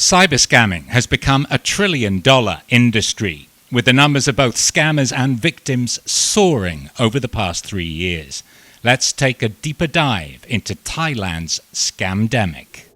Cyberscamming has become a trillion-dollar industry, with the numbers of both scammers and victims soaring over the past 3 years. Let's take a deeper dive into Thailand's Scamdemic.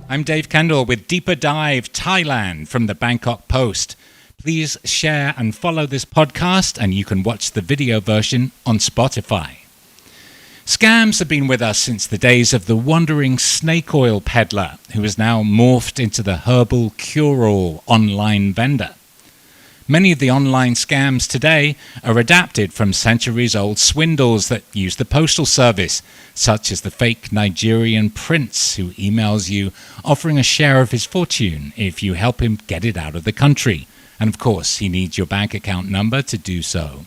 I'm Dave Kendall with Deeper Dive Thailand from the Bangkok Post. Please share and follow this podcast, and you can watch the video version on Spotify. Scams have been with us since the days of the wandering snake oil peddler, who has now morphed into the herbal cure-all online vendor. Many of the online scams today are adapted from centuries-old swindles that use the postal service, such as the fake Nigerian prince who emails you offering a share of his fortune if you help him get it out of the country. And of course, he needs your bank account number to do so.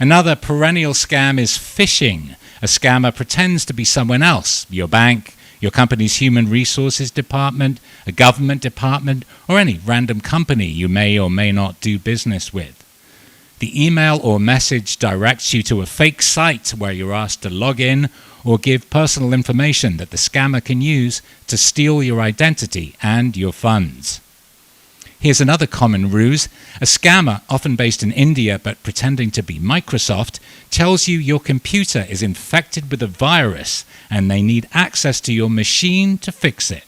Another perennial scam is phishing. A scammer pretends to be someone else, your bank, your company's human resources department, a government department, or any random company you may or may not do business with. The email or message directs you to a fake site where you're asked to log in or give personal information that the scammer can use to steal your identity and your funds. Here's another common ruse. A scammer, often based in India but pretending to be Microsoft, tells you your computer is infected with a virus and they need access to your machine to fix it.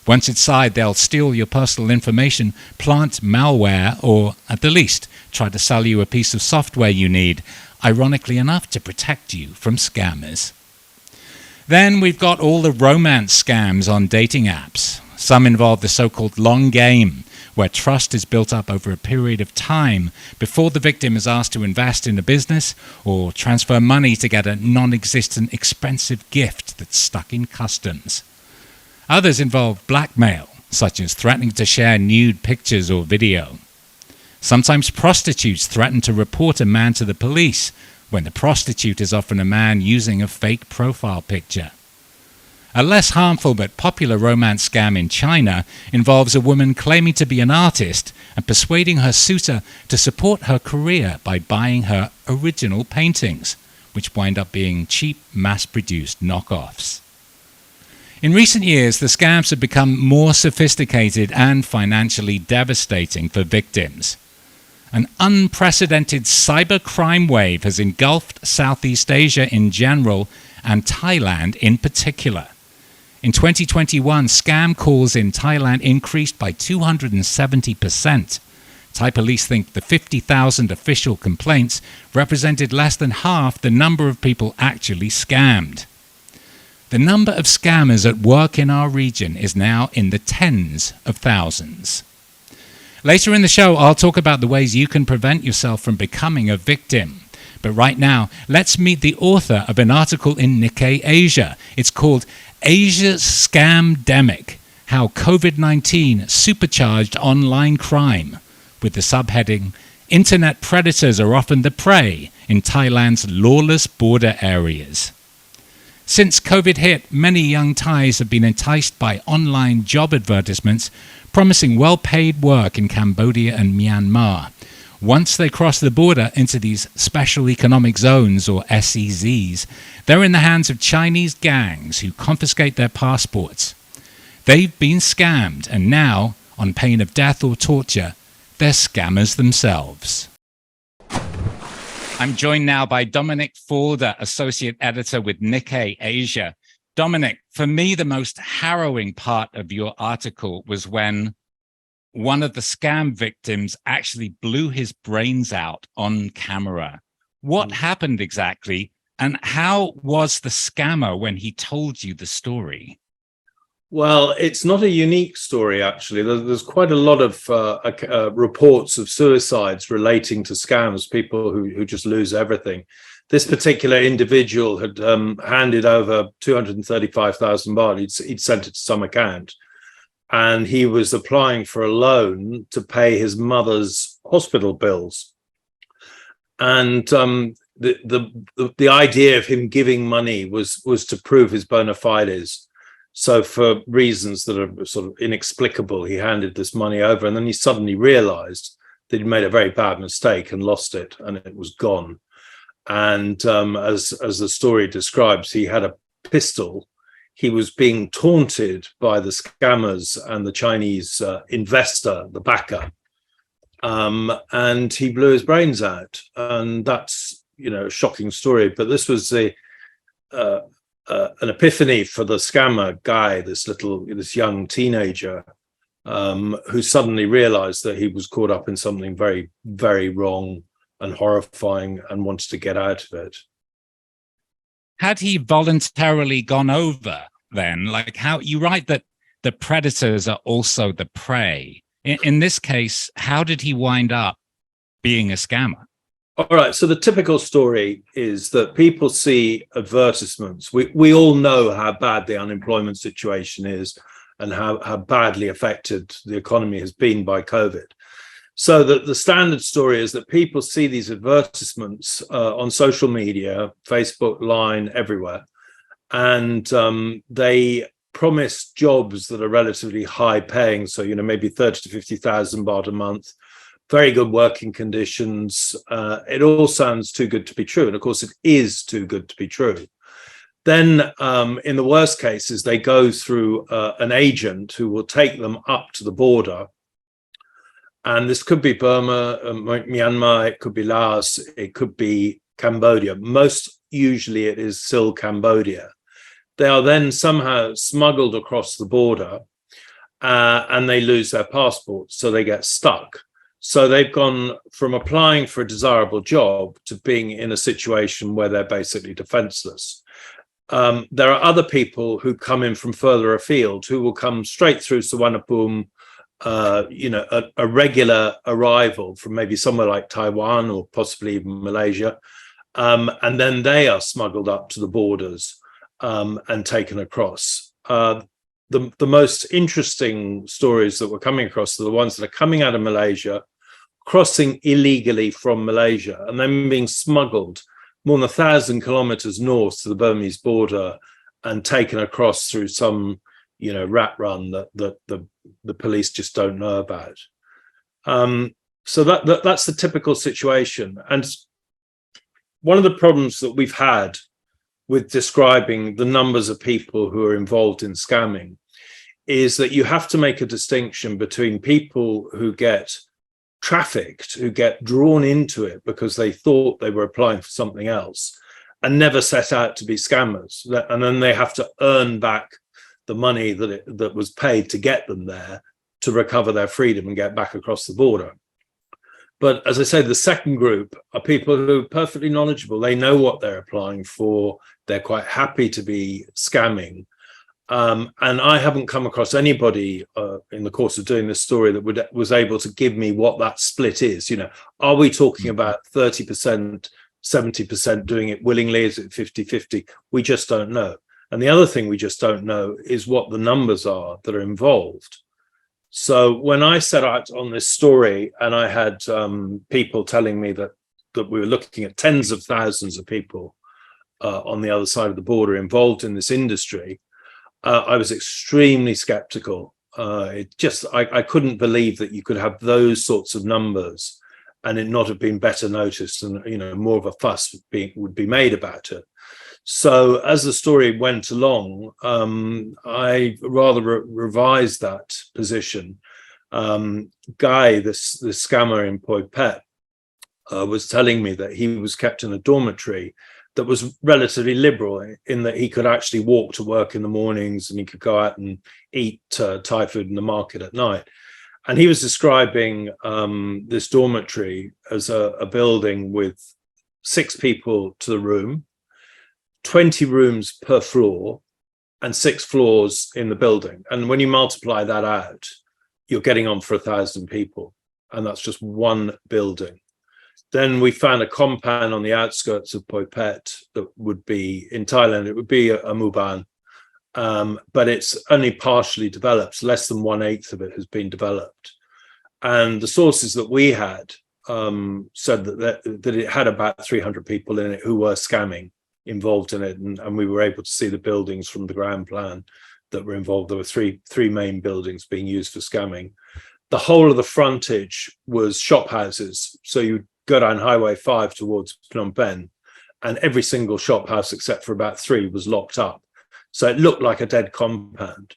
Once inside, they'll steal your personal information, plant malware, or at the least, try to sell you a piece of software you need, ironically enough, to protect you from scammers. Then we've got all the romance scams on dating apps. Some involve the so-called long game, where trust is built up over a period of time before the victim is asked to invest in a business or transfer money to get a non-existent expensive gift that's stuck in customs. Others involve blackmail, such as threatening to share nude pictures or video. Sometimes prostitutes threaten to report a man to the police when the prostitute is often a man using a fake profile picture. A less harmful but popular romance scam in China involves a woman claiming to be an artist and persuading her suitor to support her career by buying her original paintings, which wind up being cheap, mass-produced knockoffs. In recent years, the scams have become more sophisticated and financially devastating for victims. An unprecedented cybercrime wave has engulfed Southeast Asia in general and Thailand in particular. In 2021, scam calls in Thailand increased by 270%. Thai police think the 50,000 official complaints represented less than half the number of people actually scammed. The number of scammers at work in our region is now in the tens of thousands. Later in the show, I'll talk about the ways you can prevent yourself from becoming a victim. But right now, let's meet the author of an article in Nikkei Asia. It's called Asia's Scamdemic, How COVID-19 Supercharged Online Crime, with the subheading, Internet Predators Are Often the Prey in Thailand's Lawless Border Areas. Since COVID hit, many young Thais have been enticed by online job advertisements promising well-paid work in Cambodia and Myanmar. Once they cross the border into these special economic zones, or SEZs, they're in the hands of Chinese gangs who confiscate their passports. They've been scammed, and now, on pain of death or torture, they're scammers themselves. I'm joined now by Dominic, Faulder, Associate Editor with Nikkei Asia. Dominic, for me, the most harrowing part of your article was when one of the scam victims actually blew his brains out on camera. What happened exactly, and how was the scammer when he told you the story? Well, it's not a unique story, actually. There's quite a lot of reports of suicides relating to scams, people who just lose everything. This particular individual had handed over 235,000 baht. He'd sent it to some account. And he was applying for a loan to pay his mother's hospital bills. And the idea of him giving money was to prove his bona fides. So for reasons that are sort of inexplicable, he handed this money over, and then he suddenly realized that he'd made a very bad mistake and lost it, and it was gone. And as the story describes, he had a pistol. He was being taunted by the scammers and the Chinese investor, the backer, and he blew his brains out. And that's, a shocking story. But this was an epiphany for the scammer guy, this young teenager, who suddenly realized that he was caught up in something very, very wrong and horrifying and wanted to get out of it. Had he voluntarily gone over then? Like, how you write that the predators are also the prey. In this case, how did he wind up being a scammer? All right. So the typical story is that people see advertisements. We all know how bad the unemployment situation is and how badly affected the economy has been by COVID. So the standard story is that people see these advertisements on social media, Facebook, Line, everywhere, and they promise jobs that are relatively high paying. So, maybe 30 to 50,000 baht a month, very good working conditions. It all sounds too good to be true. And of course, it is too good to be true. Then in the worst cases, they go through an agent who will take them up to the border. And this could be Burma, Myanmar, it could be Laos, it could be Cambodia. Most usually it is still Cambodia. They are then somehow smuggled across the border and they lose their passports, so they get stuck. So they've gone from applying for a desirable job to being in a situation where they're basically defenseless. There are other people who come in from further afield who will come straight through Suvarnabhumi, a regular arrival from maybe somewhere like Taiwan or possibly even Malaysia. And then they are smuggled up to the borders and taken across. The most interesting stories that we're coming across are the ones that are coming out of Malaysia, crossing illegally from Malaysia, and then being smuggled more than 1,000 kilometers north to the Burmese border and taken across through some rat run that the police just don't know about. So that's the typical situation. And one of the problems that we've had with describing the numbers of people who are involved in scamming is that you have to make a distinction between people who get trafficked, who get drawn into it because they thought they were applying for something else and never set out to be scammers. And then they have to earn back the money that was paid to get them there to recover their freedom and get back across the border. But as I say, the second group are people who are perfectly knowledgeable. They know what they're applying for. They're quite happy to be scamming. And I haven't come across anybody in the course of doing this story that was able to give me what that split is. Are we talking about 30%, 70% doing it willingly? Is it 50-50? We just don't know. And the other thing we just don't know is what the numbers are that are involved. So when I set out on this story and I had people telling me that we were looking at tens of thousands of people on the other side of the border involved in this industry, I was extremely skeptical. I couldn't believe that you could have those sorts of numbers and it not have been better noticed, and more of a fuss would be made about it. So as the story went along, I rather revised that position. Guy, this scammer in Phoi Phet, was telling me that he was kept in a dormitory that was relatively liberal in that he could actually walk to work in the mornings and he could go out and eat Thai food in the market at night. And he was describing this dormitory as a building with 6 people to the room, 20 rooms per floor, and 6 floors in the building. And when you multiply that out, you're getting on for 1,000 people. And that's just one building. Then we found a compound on the outskirts of Phoi Phet that would be, in Thailand, it would be a muban, but it's only partially developed. Less than 1/8 of it has been developed. And the sources that we had said that it had about 300 people in it who were scamming, involved in it. And we were able to see the buildings from the ground plan that were involved. There were three main buildings being used for scamming. The whole of the frontage was shop houses. So you go down Highway 5 towards Phnom Penh, and every single shop house except for about 3 was locked up. So it looked like a dead compound,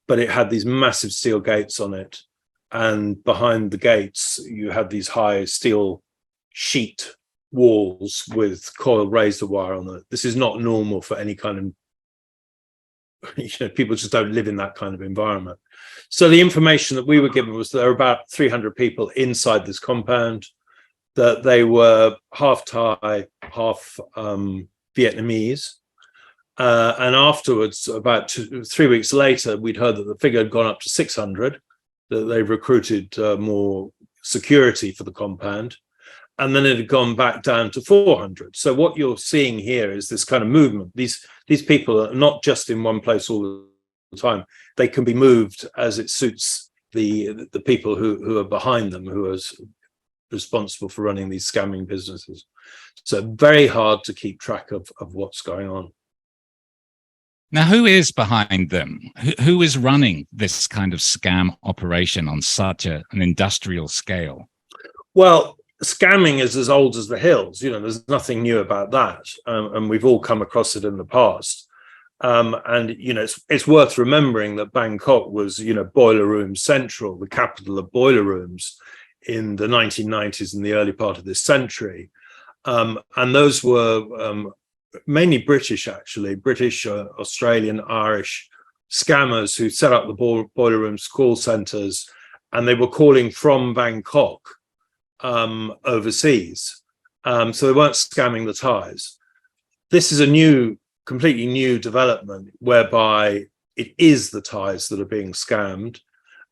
but it had these massive steel gates on it. And behind the gates, you had these high steel sheet walls with coiled razor wire on it. This is not normal for any kind of, people just don't live in that kind of environment. So the information that we were given was there were about 300 people inside this compound, that they were half Thai, half Vietnamese. And afterwards, about 3 weeks later, we'd heard that the figure had gone up to 600, that they recruited more security for the compound. And then it had gone back down to 400. So what you're seeing here is this kind of movement. These people are not just in one place all the time. They can be moved as it suits the people who are behind them, who are responsible for running these scamming businesses. So very hard to keep track of what's going on. Now, who is behind them? Who is running this kind of scam operation on such an industrial scale? Well, scamming is as old as the hills. There's nothing new about that. And we've all come across it in the past. It's worth remembering that Bangkok was, boiler room central, the capital of boiler rooms in the 1990s and the early part of this century. And those were mainly British, actually, British, Australian, Irish scammers who set up the boiler rooms call centers, and they were calling from Bangkok overseas. So they weren't scamming the Thais. This is a completely new development whereby it is the Thais that are being scammed,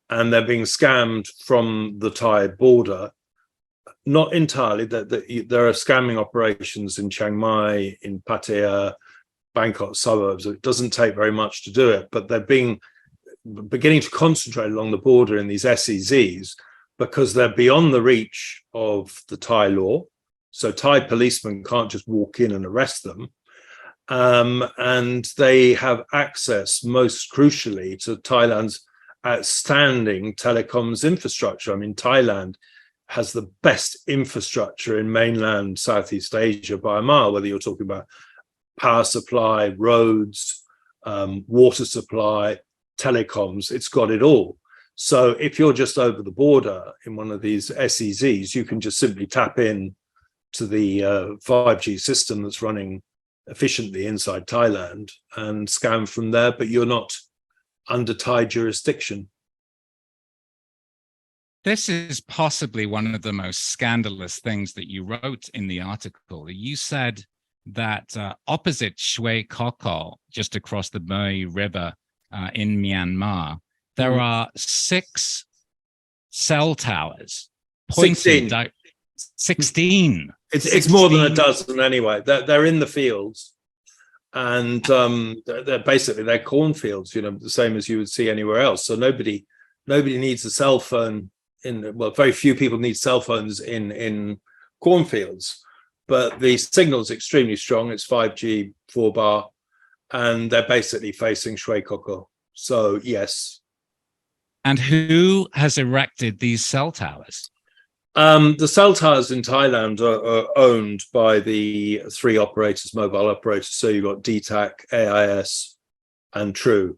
and they're being scammed from the Thai border. Not entirely. There are scamming operations in Chiang Mai, in Pattaya, Bangkok suburbs. It doesn't take very much to do it, but they're beginning to concentrate along the border in these SEZs because they're beyond the reach of the Thai law. So Thai policemen can't just walk in and arrest them. And they have access, most crucially, to Thailand's outstanding telecoms infrastructure. I mean, Thailand has the best infrastructure in mainland Southeast Asia by a mile, whether you're talking about power supply, roads, water supply, telecoms, it's got it all. So if you're just over the border in one of these SEZs, you can just simply tap in to the 5G system that's running efficiently inside Thailand and scam from there, but you're not under Thai jurisdiction. This is possibly one of the most scandalous things that you wrote in the article. You said that opposite Shui Kokol, just across the Mui River in Myanmar, there are 6 cell towers. 16. 16. It's more than a dozen anyway. They're in the fields, and they're cornfields, the same as you would see anywhere else. So nobody needs a cell phone. Very few people need cell phones in cornfields, but the signal is extremely strong. It's 5G 4-bar, and they're basically facing Shui Kokol. So yes. And who has erected these cell towers? The cell towers in Thailand are owned by the 3 operators, mobile operators. So you've got DTAC, AIS, and True.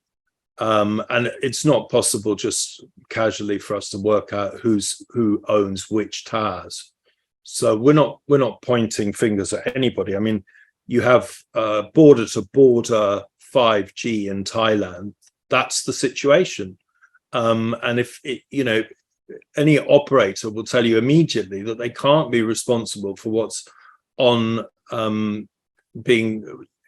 And it's not possible just casually for us to work out who owns which towers. So we're not pointing fingers at anybody. I mean, you have border to border 5G in Thailand. That's the situation. And if any operator will tell you immediately that they can't be responsible for what's on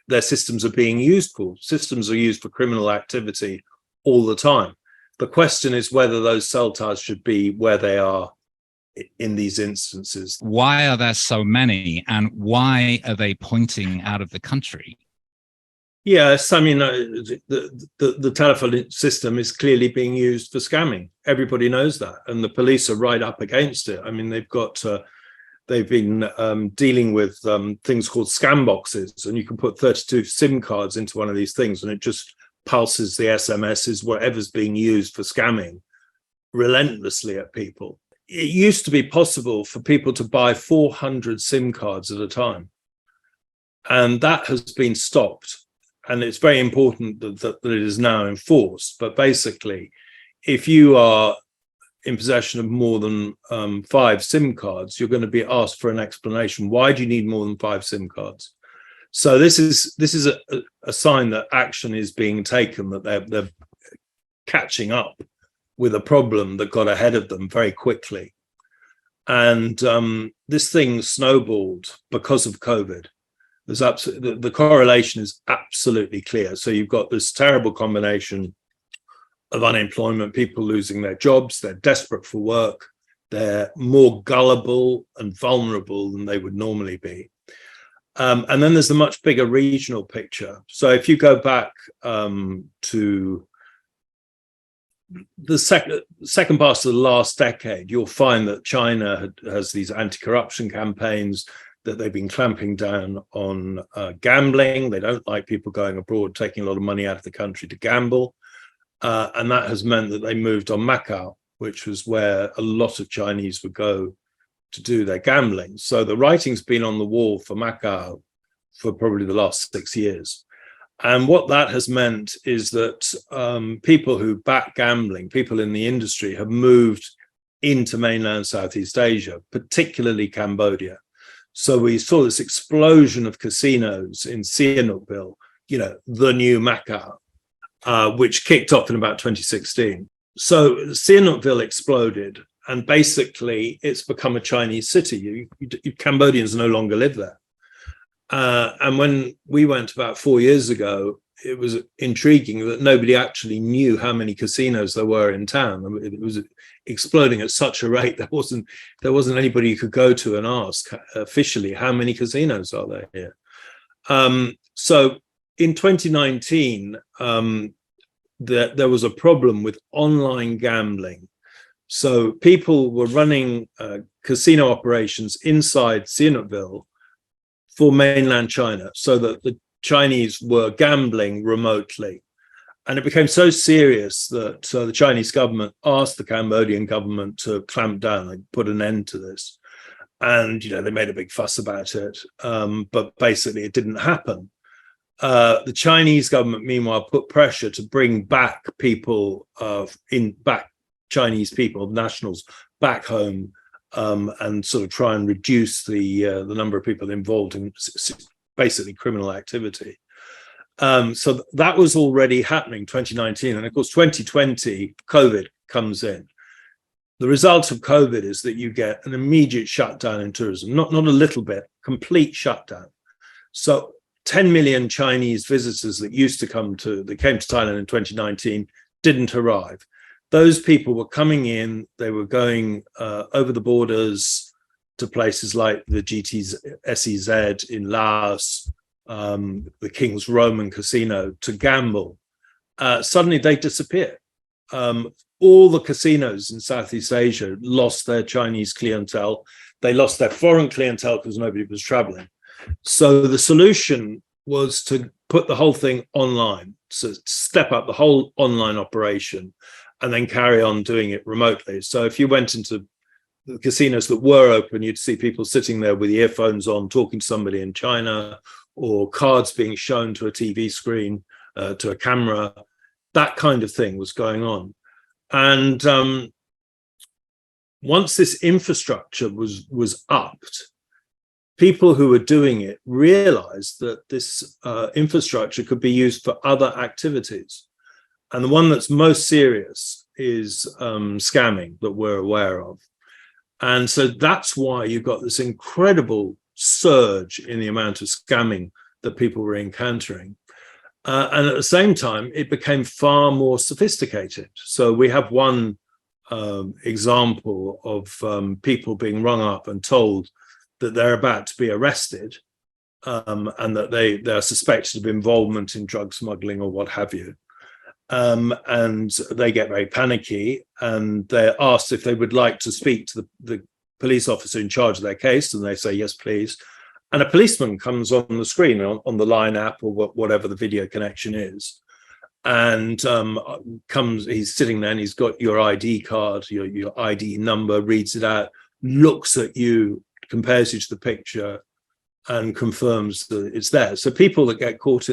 their systems are being used for. Systems are used for criminal activity all the time. The question is whether those cell towers should be where they are in these instances. Why are there so many, and why are they pointing out of the country? Yes, I mean, the telephone system is clearly being used for scamming. Everybody knows that, and the police are right up against it. I mean, they've been dealing with things called scam boxes, and you can put 32 SIM cards into one of these things, and it just pulses, the SMSs, whatever's being used for scamming relentlessly at people. It used to be possible for people to buy 400 SIM cards at a time. And that has been stopped. And it's very important that it is now enforced. But basically, if you are in possession of more than 5 SIM cards, you're going to be asked for an explanation. Why do you need more than 5 SIM cards? So this is a sign that action is being taken, that they're catching up with a problem that got ahead of them very quickly. And this thing snowballed because of COVID. There's the correlation is absolutely clear. So you've got this terrible combination of unemployment, people losing their jobs, they're desperate for work, they're more gullible and vulnerable than they would normally be. And then there's the much bigger regional picture. So if you go back to the second part of the last decade, you'll find that China has these anti-corruption campaigns, that they've been clamping down on gambling. They don't like people going abroad, taking a lot of money out of the country to gamble. And that has meant that they moved on Macau, which was where a lot of Chinese would go to do their gambling. So the writing's been on the wall for Macau for probably the last 6 years. And what that has meant is that people who back gambling, people in the industry, have moved into mainland Southeast Asia, particularly Cambodia. So we saw this explosion of casinos in Sihanoukville, the new Macau, which kicked off in about 2016. So Sihanoukville exploded, and basically it's become a Chinese city. Cambodians no longer live there. And when we went about 4 years ago, it was intriguing that nobody actually knew how many casinos there were in town. I mean, it was exploding at such a rate there wasn't anybody you could go to and ask officially how many casinos are there here. So in 2019, there was a problem with online gambling. So people were running casino operations inside Sihanoukville for mainland China, so that the Chinese were gambling remotely. And it became so serious that the Chinese government asked the Cambodian government to clamp down and put an end to this. And, they made a big fuss about it, but basically it didn't happen. The Chinese government, meanwhile, put pressure to bring back people, Chinese people, nationals, back home, and sort of try and reduce the number of people involved in basically criminal activity. So that was already happening 2019. And of course, 2020, COVID comes in. The result of COVID is that you get an immediate shutdown in tourism, not a little bit, complete shutdown. So 10 million Chinese visitors that came to Thailand in 2019 didn't arrive. Those people were coming in, they were going over the borders to places like the GT's SEZ in Laos, the King's Roman Casino, to gamble. Suddenly they disappeared. All the casinos in Southeast Asia lost their Chinese clientele. They lost their foreign clientele because nobody was traveling. So the solution was to put the whole thing online, so step up the whole online operation and then carry on doing it remotely. So if you went into the casinos that were open, you'd see people sitting there with earphones on, talking to somebody in China, or cards being shown to a TV screen, to a camera. That kind of thing was going on. And once this infrastructure was upped, people who were doing it realized that this infrastructure could be used for other activities. And the one that's most serious is scamming that we're aware of. And so that's why you got this incredible surge in the amount of scamming that people were encountering. And at the same time, it became far more sophisticated. So we have one example of people being rung up and told that they're about to be arrested, and that they are suspected of involvement in drug smuggling or what have you. And they get very panicky, and they're asked if they would like to speak to the police officer in charge of their case, and they say, yes, please. And a policeman comes on the screen on the Line app or whatever the video connection is. and he's sitting there and he's got your ID card, your ID number, reads it out, looks at you, compares you to the picture, and confirms that it's there. So people that get caught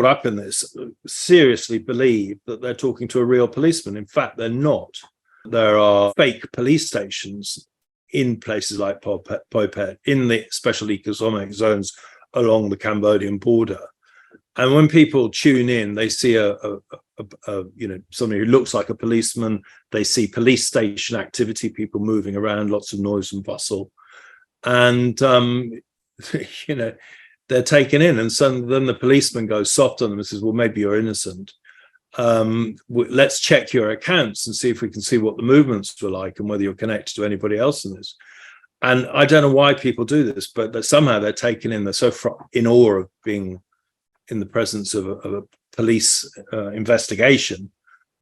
up in this seriously believe that they're talking to a real policeman. In fact, they're not. There are fake police stations in places like Phuket, in the special economic zones along the Cambodian border. And when people tune in, they see somebody who looks like a policeman. They see police station activity, people moving around, lots of noise and bustle, and they're taken in. And so then the policeman goes soft on them and says, "Well, maybe you're innocent. Let's check your accounts and see if we can see what the movements were like and whether you're connected to anybody else in this." And I don't know why people do this, but somehow they're taken in. They're so in awe of being in the presence of a police investigation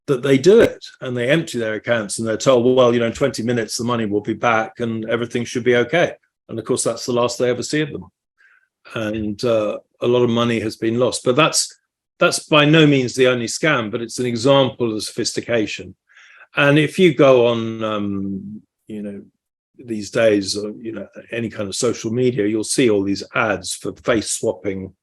that they do it, and they empty their accounts, and they're told, well, in 20 minutes the money will be back and everything should be okay. And of course, that's the last they ever see of them. And a lot of money has been lost. But that's by no means the only scam, but it's an example of sophistication. And if you go on, these days, any kind of social media, you'll see all these ads for face swapping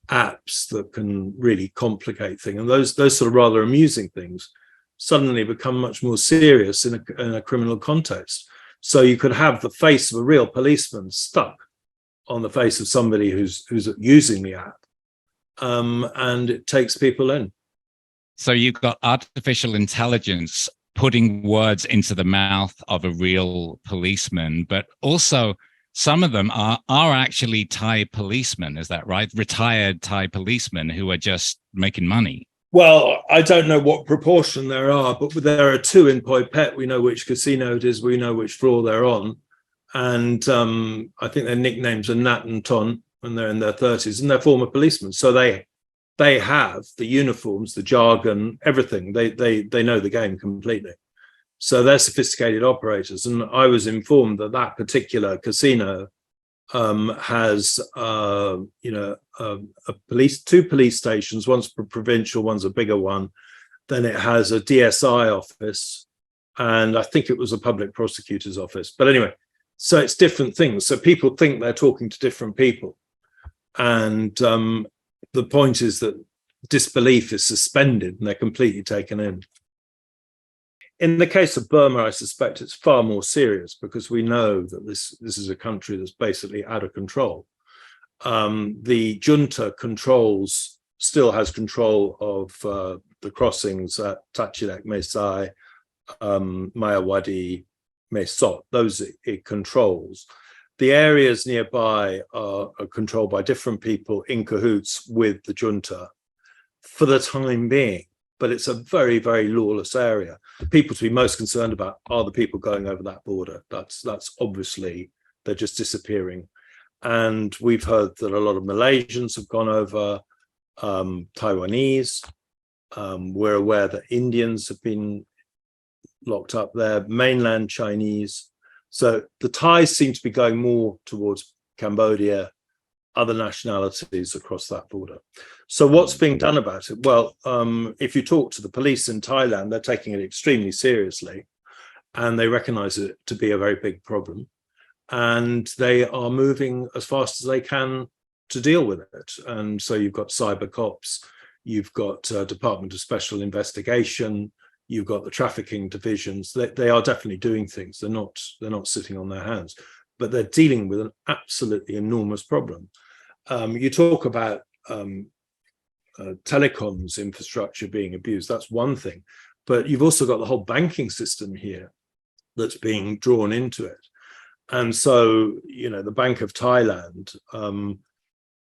apps that can really complicate things, and those sort of rather amusing things suddenly become much more serious in a criminal context. So you could have the face of a real policeman stuck on the face of somebody who's using the app, and it takes people in. So you've got artificial intelligence putting words into the mouth of a real policeman, but also some of them are actually Thai policemen. Is that right? Retired Thai policemen who are just making money. Well, I don't know what proportion there are, but there are two in Phuket. We know which casino it is. We know which floor they're on. And I think their nicknames are Nat and Ton, and they're in their 30s, and they're former policemen. So they have the uniforms, the jargon, everything. They know the game completely. So they're sophisticated operators. And I was informed that particular casino has two police stations. One's provincial, one's a bigger one. Then it has a DSI office, and I think it was a public prosecutor's office. But anyway, so it's different things. So people think they're talking to different people. And the point is that disbelief is suspended and they're completely taken in. In the case of Burma, I suspect it's far more serious, because we know that this is a country that's basically out of control. The junta still has control of the crossings at Tachilek, Mesai, Mayawadi, Mesot. Those it controls. The areas nearby are controlled by different people in cahoots with the junta for the time being. But it's a very, very lawless area. The people to be most concerned about are the people going over that border. That's obviously, they're just disappearing. And we've heard that a lot of Malaysians have gone over, Taiwanese. We're aware that Indians have been locked up there, mainland Chinese. So the Thais seem to be going more towards Cambodia, other nationalities across that border. So what's being done about it? Well, if you talk to the police in Thailand, they're taking it extremely seriously, and they recognize it to be a very big problem. And they are moving as fast as they can to deal with it. And so you've got cyber cops, you've got Department of Special Investigation, you've got the trafficking divisions. They are definitely doing things. They're not sitting on their hands, but they're dealing with an absolutely enormous problem. You talk about telecoms infrastructure being abused. That's one thing, but you've also got the whole banking system here that's being drawn into it. And so, the Bank of Thailand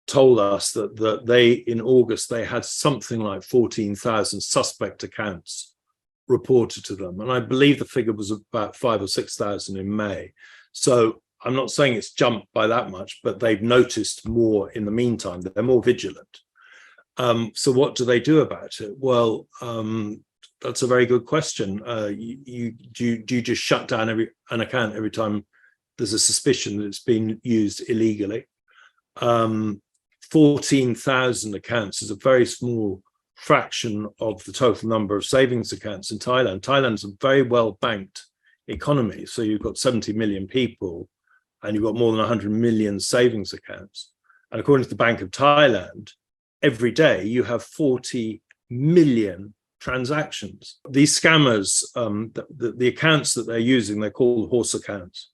told us that they, in August, they had something like 14,000 suspect accounts reported to them. And I believe the figure was about 5,000 or 6,000 in May. So I'm not saying it's jumped by that much, but they've noticed more in the meantime. They're more vigilant. So what do they do about it? Well, that's a very good question. Do you just shut down an account every time there's a suspicion that it's been used illegally? 14,000 accounts is a very small fraction of the total number of savings accounts in Thailand. Thailand's a very well banked economy. So you've got 70 million people and you've got more than 100 million savings accounts. And according to the Bank of Thailand, every day you have 40 million transactions. These scammers, the accounts that they're using, they're called horse accounts.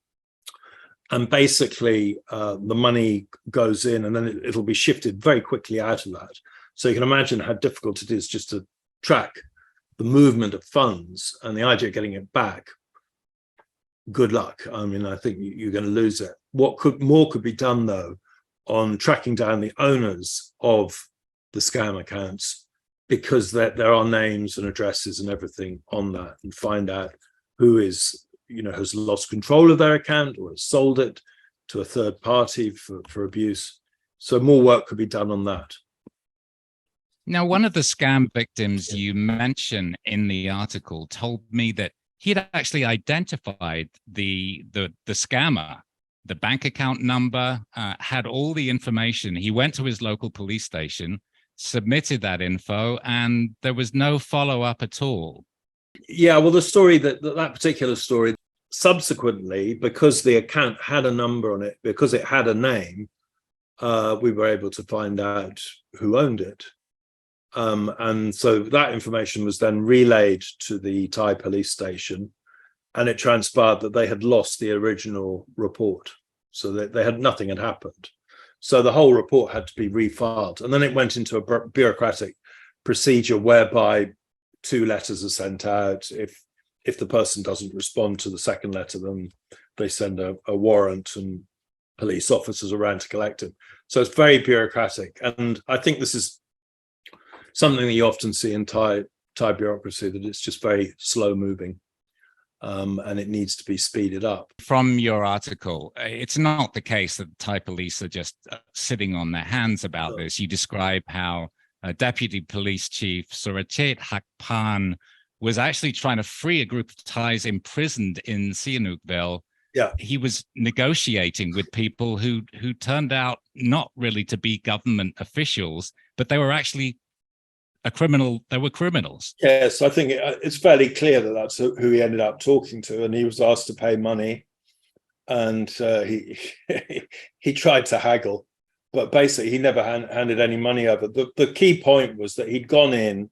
And basically the money goes in and then it'll be shifted very quickly out of that. So you can imagine how difficult it is just to track the movement of funds, and the idea of getting it back. Good luck. I mean, I think you're going to lose it. What more could be done though on tracking down the owners of the scam accounts, because there are names and addresses and everything on that, and find out who is, has lost control of their account or has sold it to a third party for abuse. So more work could be done on that. Now, one of the scam victims you mention in the article told me that he'd actually identified the scammer, the bank account number, had all the information. He went to his local police station, submitted that info, and there was no follow-up at all. Yeah, well, the story, that particular story, subsequently, because the account had a number on it, because it had a name, we were able to find out who owned it. And so that information was then relayed to the Thai police station, and it transpired that they had lost the original report. So that nothing had happened. So the whole report had to be refiled. And then it went into a bureaucratic procedure whereby 2 letters are sent out. If the person doesn't respond to the second letter, then they send a warrant and police officers around to collect it. So it's very bureaucratic. And I think this is something that you often see in Thai bureaucracy, that it's just very slow moving, and it needs to be speeded up. From your article, it's not the case that the Thai police are just sitting on their hands about this. You describe how Deputy Police Chief Surachet Hakpan was actually trying to free a group of Thais imprisoned in Sihanoukville. Yeah, he was negotiating with people who turned out not really to be government officials, but they were actually they were criminals. Yes, I think it's fairly clear that that's who he ended up talking to, and he was asked to pay money, and he tried to haggle, but basically he never handed any money over. The key point was that he'd gone in,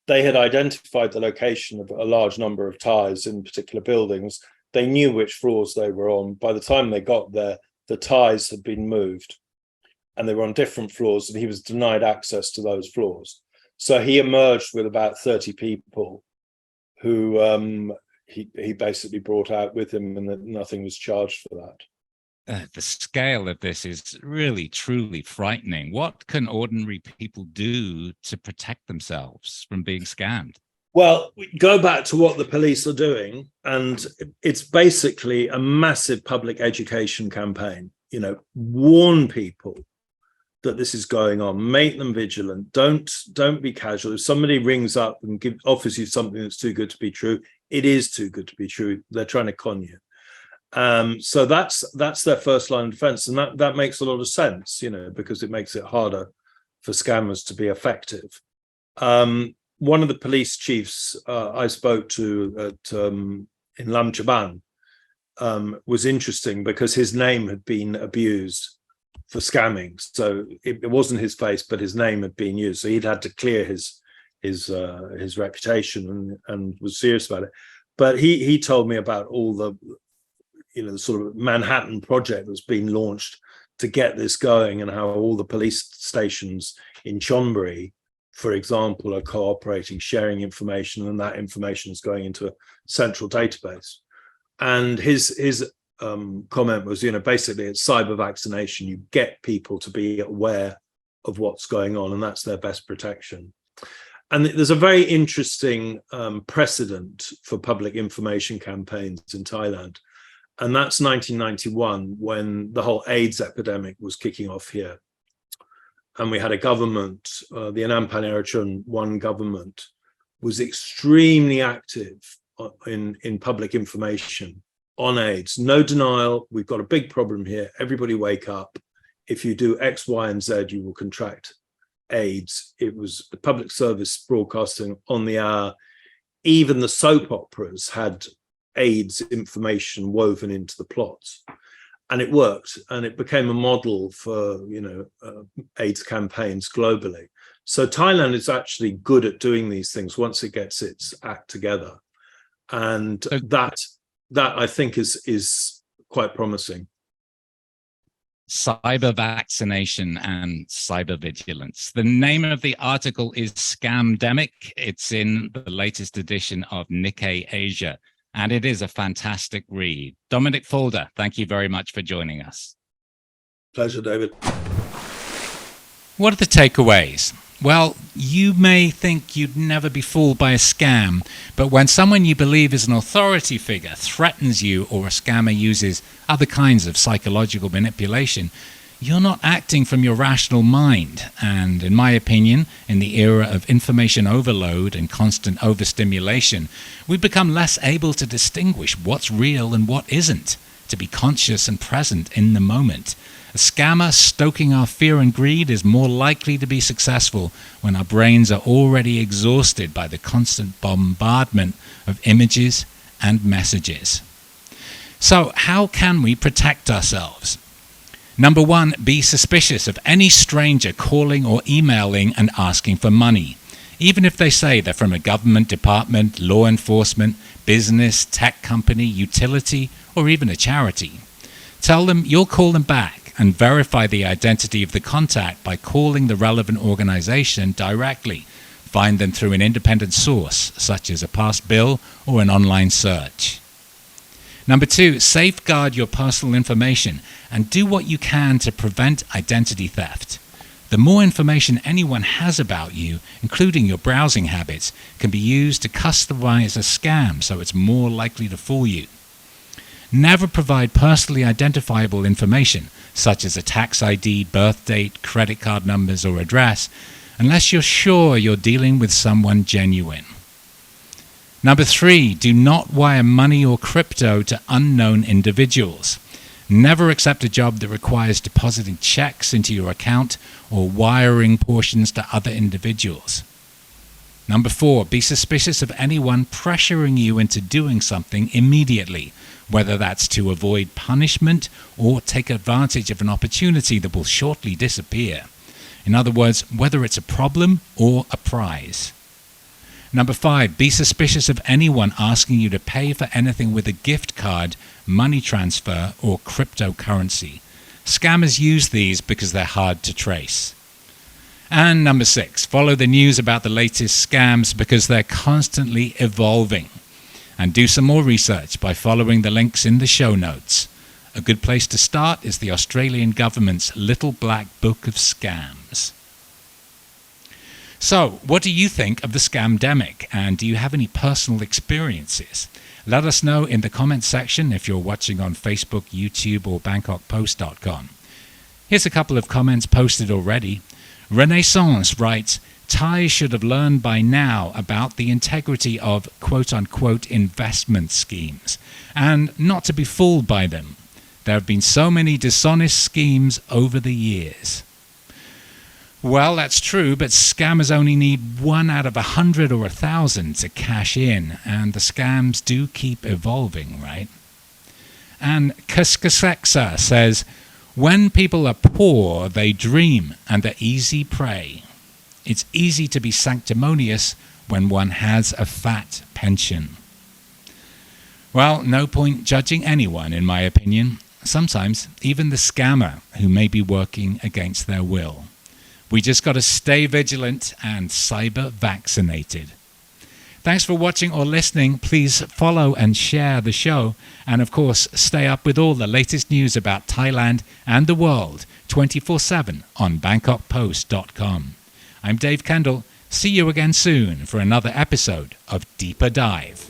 they had identified the location of a large number of Thais in particular buildings, they knew which floors they were on. By the time they got there, the Thais had been moved, and they were on different floors, and he was denied access to those floors. So he emerged with about 30 people who he basically brought out with him, and that nothing was charged for that. The scale of this is really, truly frightening. What can ordinary people do to protect themselves from being scammed? Well, we go back to what the police are doing, and it's basically a massive public education campaign. Warn people that this is going on, make them vigilant, don't be casual. If somebody rings up and offers you something that's too good to be true, it is too good to be true. They're trying to con you. So that's their first line of defense, and that makes a lot of sense, because it makes it harder for scammers to be effective. One of the police chiefs I spoke to in Lam Chaban was interesting, because his name had been abused for scamming. So it wasn't his face, but his name had been used. So he'd had to clear his reputation, and was serious about it. But he told me about all the sort of Manhattan project that's been launched to get this going, and how all the police stations in Chonburi, for example, are cooperating, sharing information, and that information is going into a central database. And his comment was, basically it's cyber vaccination. You get people to be aware of what's going on, and that's their best protection. And there's a very interesting precedent for public information campaigns in Thailand. And that's 1991, when the whole AIDS epidemic was kicking off here. And we had a government, the Anand Panarachun One government was extremely active in public information on AIDS. No denial, we've got a big problem here. Everybody wake up. if you do X, Y, and Z, you will contract AIDS. It was the public service broadcasting on the hour. Even the soap operas had AIDS information woven into the plots, and it worked, and it became a model for AIDS campaigns globally. So Thailand is actually good at doing these things once it gets its act together, and that I think is quite promising. Cyber vaccination and cyber vigilance. The name of the article is Scamdemic. It's in the latest edition of Nikkei Asia, and it is a fantastic read. Dominic Faulder, thank you very much for joining us. Pleasure, David. What are the takeaways? Well, you may think you'd never be fooled by a scam, but when someone you believe is an authority figure threatens you, or a scammer uses other kinds of psychological manipulation, you're not acting from your rational mind. And in my opinion, in the era of information overload and constant overstimulation, we become less able to distinguish what's real and what isn't, to be conscious and present in the moment. A scammer stoking our fear and greed is more likely to be successful when our brains are already exhausted by the constant bombardment of images and messages. So, how can we protect ourselves? Number one, be suspicious of any stranger calling or emailing and asking for money, even if they say they're from a government department, law enforcement, business, tech company, utility, or even a charity. Tell them you'll call them back, and verify the identity of the contact by calling the relevant organization directly. Find them through an independent source, such as a past bill or an online search. Number two, safeguard your personal information and do what you can to prevent identity theft. The more information anyone has about you, including your browsing habits, can be used to customize a scam so it's more likely to fool you. Never provide personally identifiable information, such as a tax ID, birth date, credit card numbers, or address, unless you're sure you're dealing with someone genuine. Number three, do not wire money or crypto to unknown individuals. Never accept a job that requires depositing checks into your account or wiring portions to other individuals. Number four, be suspicious of anyone pressuring you into doing something immediately, whether that's to avoid punishment or take advantage of an opportunity that will shortly disappear. In other words, whether it's a problem or a prize. Number five, be suspicious of anyone asking you to pay for anything with a gift card, money transfer, or cryptocurrency. Scammers use these because they're hard to trace. And number six, follow the news about the latest scams because they're constantly evolving. And do some more research by following the links in the show notes. A good place to start is the Australian government's Little Black Book of Scams. So, what do you think of the scamdemic, and do you have any personal experiences? Let us know in the comments section if you're watching on Facebook, YouTube, or BangkokPost.com. Here's a couple of comments posted already. Renaissance writes, Thai should have learned by now about the integrity of quote-unquote investment schemes, and not to be fooled by them. There have been so many dishonest schemes over the years. Well, that's true, but scammers only need 1 out of 100 or 1,000 to cash in, and the scams do keep evolving, right? And Kuskaseksa says, when people are poor, they dream, and they're easy prey. It's easy to be sanctimonious when one has a fat pension. Well, no point judging anyone, in my opinion. Sometimes even the scammer who may be working against their will. We just got to stay vigilant and cyber vaccinated. Thanks for watching or listening. Please follow and share the show. And of course, stay up with all the latest news about Thailand and the world 24/7 on BangkokPost.com. I'm Dave Kendall. See you again soon for another episode of Deeper Dive.